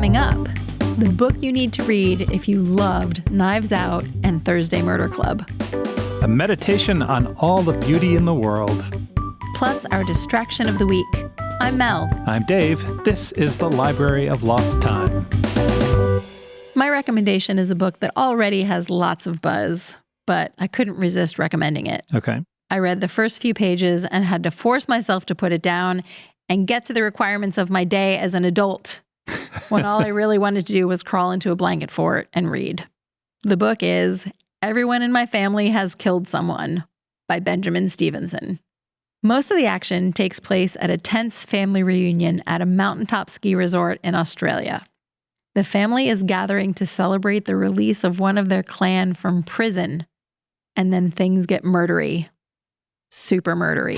Coming up, the book you need to read if you loved Knives Out and Thursday Murder Club. A meditation on all the beauty in the world. Plus our distraction of the week. I'm Mel. I'm Dave. This is the Library of Lost Time. My recommendation is a book that already has lots of buzz, but I couldn't resist recommending it. Okay. I read the first few pages and had to force myself to put it down and get to the requirements of my day as an adult, when all I really wanted to do was crawl into a blanket fort and read. The book is Everyone in My Family Has Killed Someone by Benjamin Stevenson. Most of the action takes place at a tense family reunion at a mountaintop ski resort in Australia. The family is gathering to celebrate the release of one of their clan from prison, and then things get murdery. Super murdery.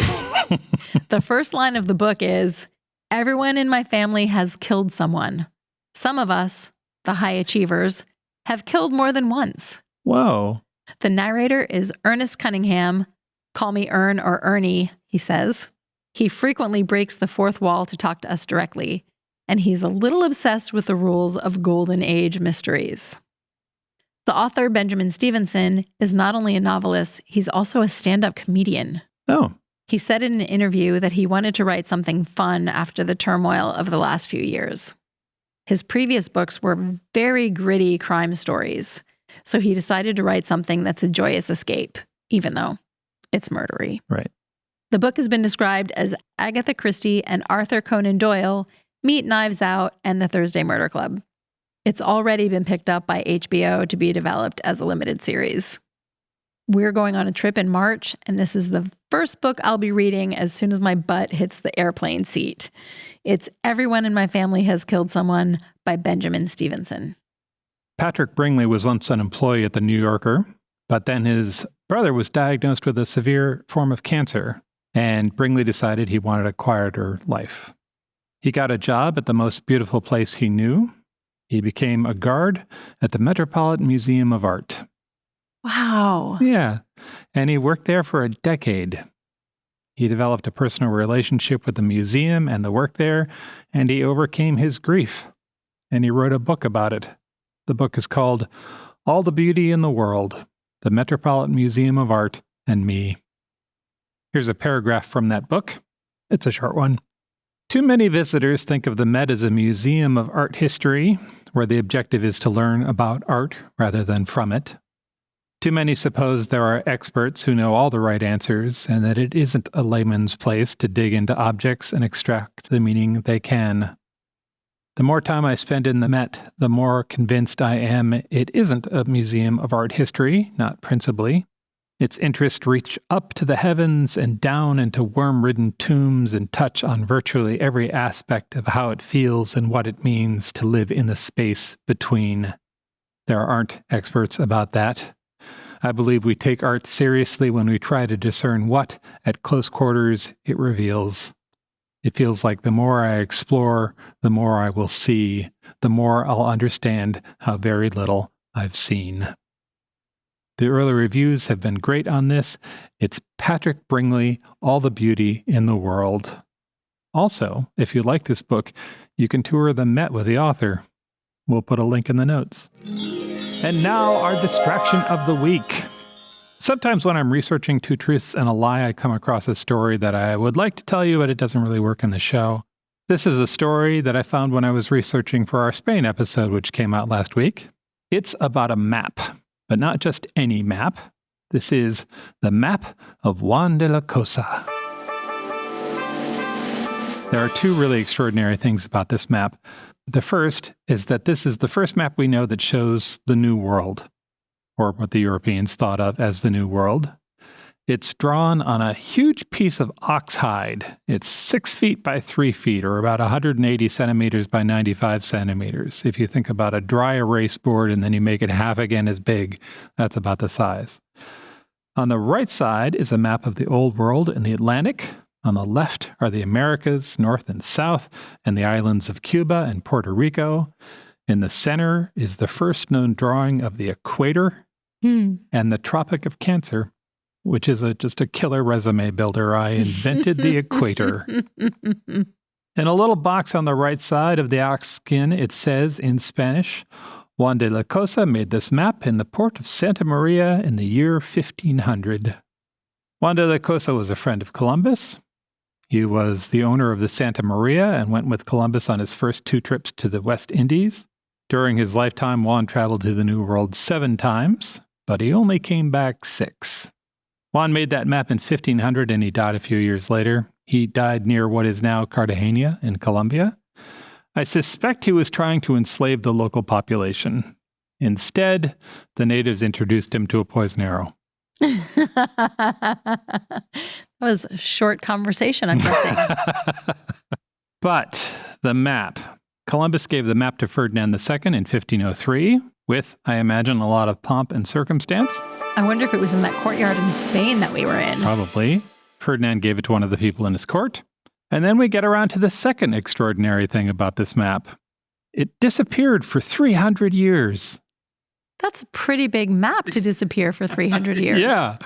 The first line of the book is, everyone in my family has killed someone. Some of us, the high achievers, have killed more than once. Whoa. The narrator is Ernest Cunningham. Call me Ern or Ernie, he says. He frequently breaks the fourth wall to talk to us directly, and he's a little obsessed with the rules of Golden Age mysteries. The author, Benjamin Stevenson, is not only a novelist, he's also a stand-up comedian. Oh. He said in an interview that he wanted to write something fun after the turmoil of the last few years. His previous books were very gritty crime stories, so he decided to write something that's a joyous escape, even though it's murdery. Right. The book has been described as Agatha Christie and Arthur Conan Doyle meet Knives Out and the Thursday Murder Club. It's already been picked up by HBO to be developed as a limited series. We're going on a trip in March, and this is the first book I'll be reading as soon as my butt hits the airplane seat. It's Everyone in My Family Has Killed Someone by Benjamin Stevenson. Patrick Bringley was once an employee at the New Yorker, but then his brother was diagnosed with a severe form of cancer, and Bringley decided he wanted a quieter life. He got a job at the most beautiful place he knew. He became a guard at the Metropolitan Museum of Art. Wow. Yeah, and he worked there for a decade. He developed a personal relationship with the museum and the work there, and he overcame his grief. And he wrote a book about it. The book is called All the Beauty in the World, the Metropolitan Museum of Art and Me. Here's a paragraph from that book. It's a short one. Too many visitors think of the Met as a museum of art history, where the objective is to learn about art rather than from it. Too many suppose there are experts who know all the right answers, and that it isn't a layman's place to dig into objects and extract the meaning they can. The more time I spend in the Met, the more convinced I am it isn't a museum of art history, not principally. Its interests reach up to the heavens and down into worm-ridden tombs and touch on virtually every aspect of how it feels and what it means to live in the space between. There aren't experts about that. I believe we take art seriously when we try to discern what, at close quarters, it reveals. It feels like the more I explore, the more I will see, the more I'll understand how very little I've seen. The early reviews have been great on this. It's Patrick Bringley, All the Beauty in the World. Also, if you like this book, you can tour the Met with the author. We'll put a link in the notes. And now our distraction of the week. Sometimes when I'm researching two truths and a lie, I come across a story that I would like to tell you, but it doesn't really work in the show. This is a story that I found when I was researching for our Spain episode, which came out last week. It's about a map, but not just any map. This is the map of Juan de la Cosa. There are two really extraordinary things about this map. The first is that this is the first map we know that shows the New World, or what the Europeans thought of as the New World. It's drawn on a huge piece of ox hide. It's 6 feet by 3 feet, or about 180 centimeters by 95 centimeters. If you think about a dry erase board and then you make it half again as big, that's about the size. On the right side is a map of the Old World and the Atlantic. On the left are the Americas, North and South, and the islands of Cuba and Puerto Rico. In the center is the first known drawing of the equator and the Tropic of Cancer, which is just a killer resume builder. I invented the equator. In a little box on the right side of the ox skin, it says in Spanish, Juan de la Cosa made this map in the port of Santa Maria in the year 1500. Juan de la Cosa was a friend of Columbus. He was the owner of the Santa Maria and went with Columbus on his first 2 trips to the West Indies. During his lifetime, Juan traveled to the New World 7 times, but he only came back 6. Juan made that map in 1500 and he died a few years later. He died near what is now Cartagena in Colombia. I suspect he was trying to enslave the local population. Instead, the natives introduced him to a poison arrow. That was a short conversation, I'm guessing. But the map. Columbus gave the map to Ferdinand II in 1503 with, I imagine, a lot of pomp and circumstance. I wonder if it was in that courtyard in Spain that we were in. Probably. Ferdinand gave it to one of the people in his court. And then we get around to the second extraordinary thing about this map. It disappeared for 300 years. That's a pretty big map to disappear for 300 years. Yeah.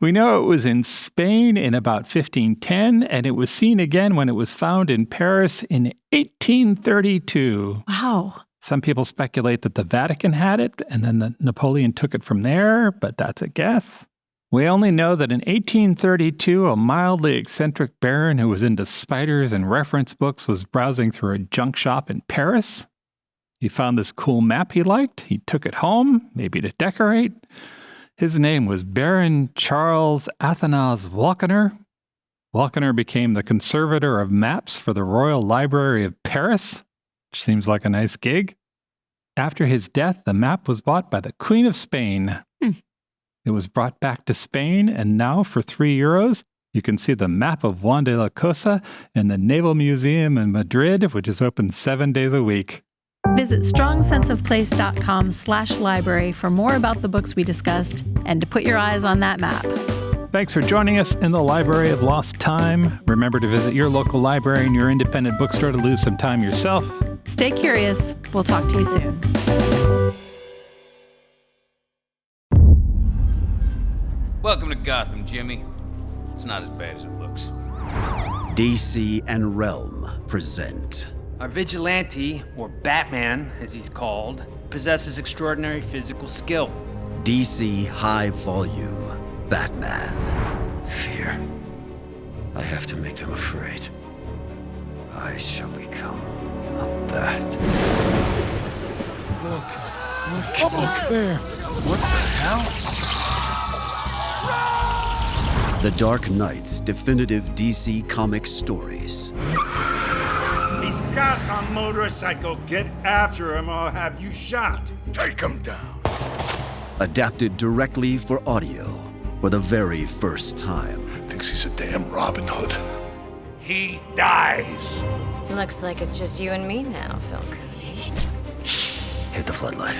We know it was in Spain in about 1510, and it was seen again when it was found in Paris in 1832. Wow. Some people speculate that the Vatican had it, and then Napoleon took it from there, but that's a guess. We only know that in 1832, a mildly eccentric baron who was into spiders and reference books was browsing through a junk shop in Paris. He found this cool map he liked. He took it home, maybe to decorate. His name was Baron Charles Athanase Walkener. Walkener became the conservator of maps for the Royal Library of Paris, which seems like a nice gig. After his death, the map was bought by the Queen of Spain. It was brought back to Spain, and now for €3, you can see the map of Juan de la Cosa in the Naval Museum in Madrid, which is open 7 days a week. Visit strongsenseofplace.com/library for more about the books we discussed and to put your eyes on that map. Thanks for joining us in the Library of Lost Time. Remember to visit your local library and your independent bookstore to lose some time yourself. Stay curious. We'll talk to you soon. Welcome to Gotham, Jimmy. It's not as bad as it looks. DC and Realm present. Our vigilante, or Batman as he's called, possesses extraordinary physical skill. DC High Volume Batman. Fear. I have to make them afraid. I shall become a bat. Look there. What the hell? The Dark Knight's definitive DC Comics stories. He's got a motorcycle. Get after him or I'll have you shot. Take him down. Adapted directly for audio for the very first time. Thinks he's a damn Robin Hood. He dies. Looks like it's just you and me now, Phil Cooney. Hit the floodlight.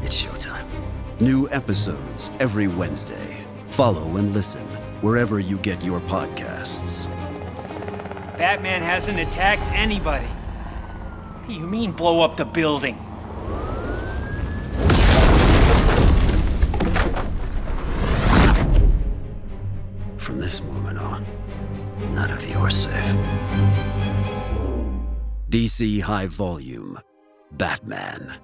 It's showtime. New episodes every Wednesday. Follow and listen wherever you get your podcasts. Batman hasn't attacked anybody. What do you mean, blow up the building? From this moment on, none of you are safe. DC High Volume Batman.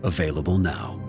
Available now.